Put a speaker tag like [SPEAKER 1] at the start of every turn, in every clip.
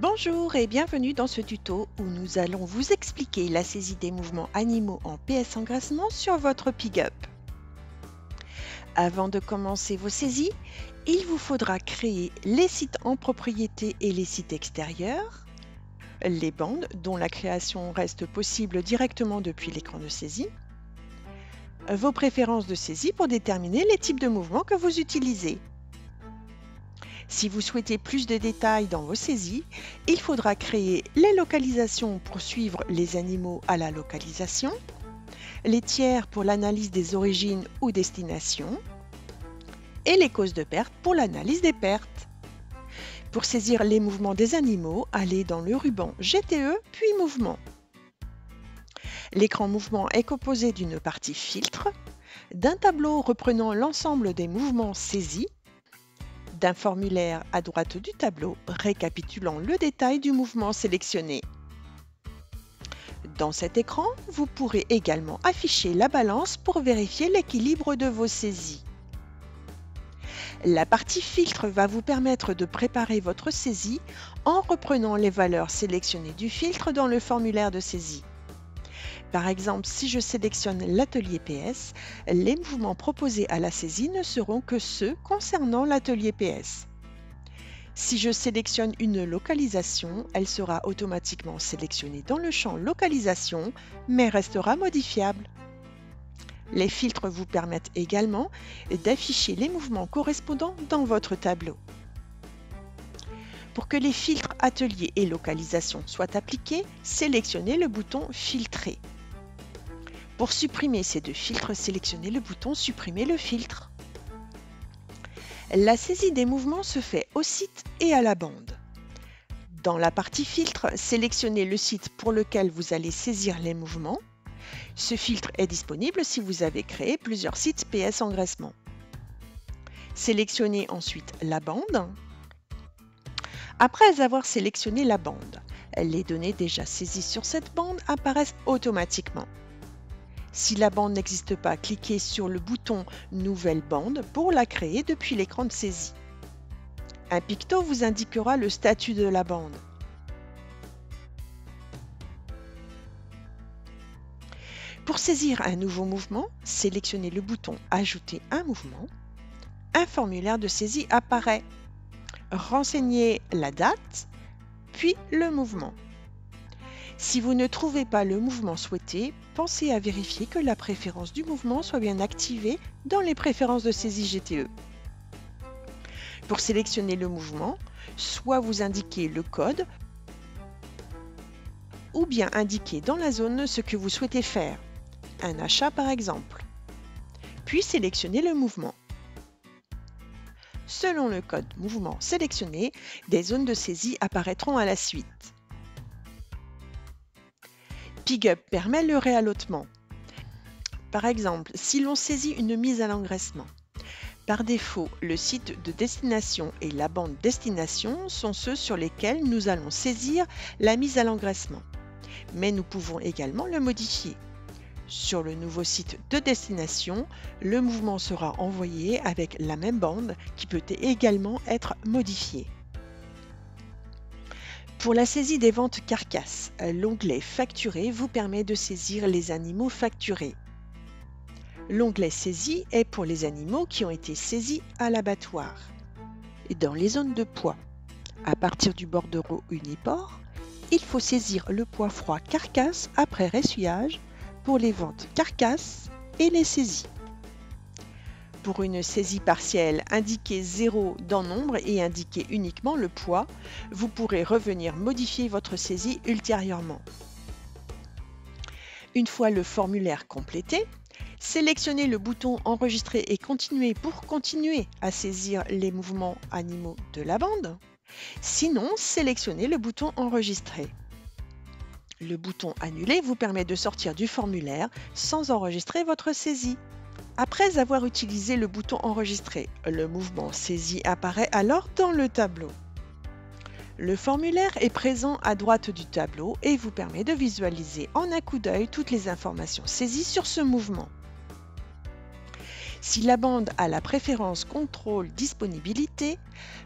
[SPEAKER 1] Bonjour et bienvenue dans ce tuto où nous allons vous expliquer la saisie des mouvements animaux en PS engraissement sur votre Pigup. Avant de commencer vos saisies, il vous faudra créer les sites en propriété et les sites extérieurs, les bandes dont la création reste possible directement depuis l'écran de saisie, vos préférences de saisie pour déterminer les types de mouvements que vous utilisez. Si vous souhaitez plus de détails dans vos saisies, il faudra créer les localisations pour suivre les animaux à la localisation, les tiers pour l'analyse des origines ou destinations, et les causes de perte pour l'analyse des pertes. Pour saisir les mouvements des animaux, allez dans le ruban GTE puis Mouvement. L'écran Mouvement est composé d'une partie Filtre, d'un tableau reprenant l'ensemble des mouvements saisis, d'un formulaire à droite du tableau récapitulant le détail du mouvement sélectionné. Dans cet écran, vous pourrez également afficher la balance pour vérifier l'équilibre de vos saisies. La partie filtre va vous permettre de préparer votre saisie en reprenant les valeurs sélectionnées du filtre dans le formulaire de saisie. Par exemple, si je sélectionne l'atelier PS, les mouvements proposés à la saisie ne seront que ceux concernant l'atelier PS. Si je sélectionne une localisation, elle sera automatiquement sélectionnée dans le champ Localisation, mais restera modifiable. Les filtres vous permettent également d'afficher les mouvements correspondants dans votre tableau. Pour que les filtres Atelier et Localisation soient appliqués, sélectionnez le bouton Filtrer. Pour supprimer ces deux filtres, sélectionnez le bouton Supprimer le filtre. La saisie des mouvements se fait au site et à la bande. Dans la partie Filtre, sélectionnez le site pour lequel vous allez saisir les mouvements. Ce filtre est disponible si vous avez créé plusieurs sites PS engraissement. Sélectionnez ensuite la bande. Après avoir sélectionné la bande, les données déjà saisies sur cette bande apparaissent automatiquement. Si la bande n'existe pas, cliquez sur le bouton Nouvelle bande pour la créer depuis l'écran de saisie. Un picto vous indiquera le statut de la bande. Pour saisir un nouveau mouvement, sélectionnez le bouton Ajouter un mouvement. Un formulaire de saisie apparaît. Renseignez la date, puis le mouvement. Si vous ne trouvez pas le mouvement souhaité, pensez à vérifier que la préférence du mouvement soit bien activée dans les préférences de saisie GTE. Pour sélectionner le mouvement, soit vous indiquez le code ou bien indiquez dans la zone ce que vous souhaitez faire, un achat par exemple. Puis sélectionnez le mouvement. Selon le code mouvement sélectionné, des zones de saisie apparaîtront à la suite. Pigup permet le réallotement. Par exemple, si l'on saisit une mise à l'engraissement, par défaut, le site de destination et la bande destination sont ceux sur lesquels nous allons saisir la mise à l'engraissement. Mais nous pouvons également le modifier. Sur le nouveau site de destination, le mouvement sera envoyé avec la même bande qui peut également être modifiée. Pour la saisie des ventes carcasses, l'onglet Facturer vous permet de saisir les animaux facturés. L'onglet Saisie est pour les animaux qui ont été saisis à l'abattoir. Et dans les zones de poids, à partir du bordereau uniport, il faut saisir le poids froid carcasse après ressuyage pour les ventes carcasses et les saisies. Pour une saisie partielle, indiquez 0 dans nombre et indiquez uniquement le poids. Vous pourrez revenir modifier votre saisie ultérieurement. Une fois le formulaire complété, sélectionnez le bouton Enregistrer et continuer pour continuer à saisir les mouvements animaux de la bande. Sinon, sélectionnez le bouton Enregistrer. Le bouton Annuler vous permet de sortir du formulaire sans enregistrer votre saisie. Après avoir utilisé le bouton Enregistrer, le mouvement saisi apparaît alors dans le tableau. Le formulaire est présent à droite du tableau et vous permet de visualiser en un coup d'œil toutes les informations saisies sur ce mouvement. Si la bande a la préférence Contrôle Disponibilité,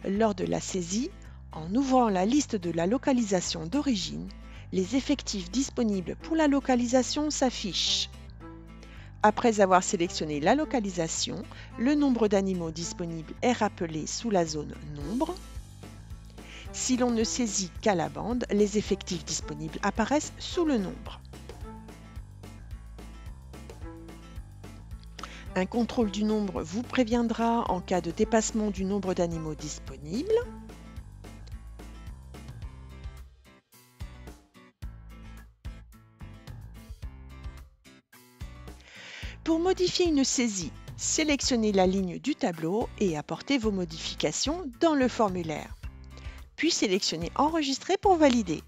[SPEAKER 1] lors de la saisie, En ouvrant la liste de la localisation d'origine, les effectifs disponibles pour la localisation s'affichent. Après avoir sélectionné la localisation, le nombre d'animaux disponibles est rappelé sous la zone Nombre. Si l'on ne saisit qu'à la bande, les effectifs disponibles apparaissent sous le nombre. Un contrôle du nombre vous préviendra en cas de dépassement du nombre d'animaux disponibles. Pour modifier une saisie, sélectionnez la ligne du tableau et apportez vos modifications dans le formulaire. Puis sélectionnez Enregistrer pour valider.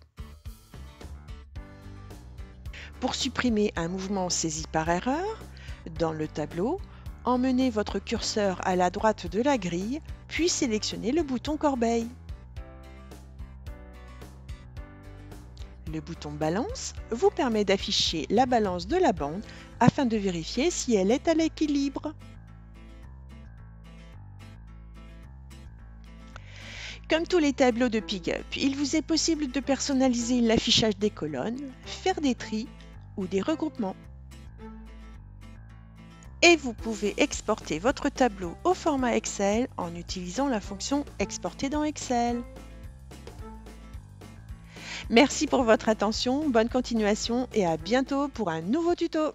[SPEAKER 1] Pour supprimer un mouvement saisi par erreur, dans le tableau, emmenez votre curseur à la droite de la grille, puis sélectionnez le bouton corbeille. Le bouton Balance vous permet d'afficher la balance de la bande afin de vérifier si elle est à l'équilibre. Comme tous les tableaux de Pigup, il vous est possible de personnaliser l'affichage des colonnes, faire des tris ou des regroupements. Et vous pouvez exporter votre tableau au format Excel en utilisant la fonction Exporter dans Excel. Merci pour votre attention, bonne continuation et à bientôt pour un nouveau tuto.